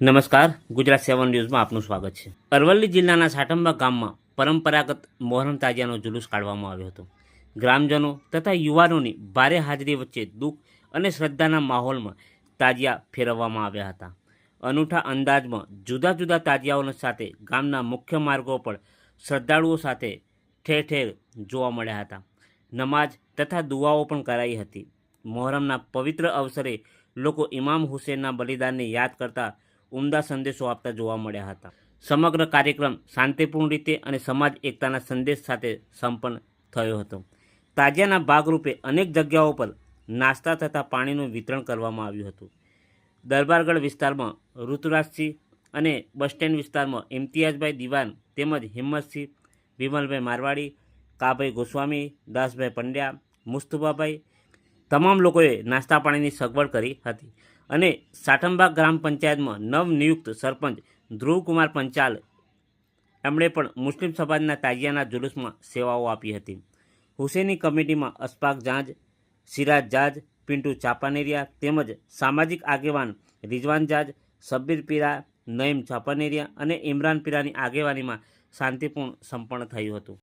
નમસ્કાર, ગુજરાત 7 ન્યૂઝમાં આપનું સ્વાગત છે। અરવલ્લી જિલ્લાના સાટંબા ગામમાં પરંપરાગત મોહરમ તાજિયાનો જુલુસ કાઢવામાં આવ્યો હતો। ગ્રામજનો તથા યુવાનોની ભારે હાજરી વચ્ચે દુઃખ અને શ્રદ્ધાના માહોલમાં તાજિયા ફેરવવામાં આવ્યા હતા। અનૂઠા અંદાજમાં જુદા જુદા તાજિયાઓની સાથે ગામના મુખ્ય માર્ગો પર શ્રદ્ધાળુઓ સાથે ઠેર ઠેર જોવા મળ્યા હતા। નમાજ તથા દુઆઓ પણ કરાઈ હતી। મોહરમના પવિત્ર અવસરે લોકો ઇમામ હુસેનના બલિદાનને યાદ કરતા ઉમદા સંદેશો આપતા જોવા મળ્યા હતા। સમગ્ર કાર્યક્રમ શાંતિપૂર્ણ રીતે અને સમાજ એકતાના સંદેશ સાથે સંપન્ન થયો હતો। તાજિયાના ભાગરૂપે અનેક જગ્યાઓ પર નાસ્તા તથા પાણીનું વિતરણ કરવામાં આવ્યું હતું। દરબારગઢ વિસ્તારમાં ઋતુરાજસિંહ અને બસ સ્ટેન્ડ વિસ્તારમાં ઇમ્તિયાઝભાઈ દિવાન તેમજ હિંમતસિંહ, વિમલભાઈ મારવાડી, કાભાઈ ગોસ્વામી, દાસભાઈ પંડ્યા, મુસ્તુફાભાઈ તમામ લોકોએ નાસ્તા પાણીની સગવડ કરી હતી અને સાટંબા ગ્રામ પંચાયતમાં નવનિયુક્ત સરપંચ ધ્રુવકુમાર પંચાલ એમણે પણ મુસ્લિમ સમાજના તાજિયાના જુલુસમાં સેવાઓ આપી હતી। હુસેની કમિટીમાં અશફાક જાજ, સિરાજ જાજ, પિન્ટુ ચાપાનેરિયા તેમજ સામાજિક આગેવાન રિઝવાન જાજ, શબ્બીર પીરા, નઈમ ચાપાનેરિયા અને ઇમરાન પીરાની આગેવાનીમાં શાંતિપૂર્ણ સંપન્ન થયું હતું।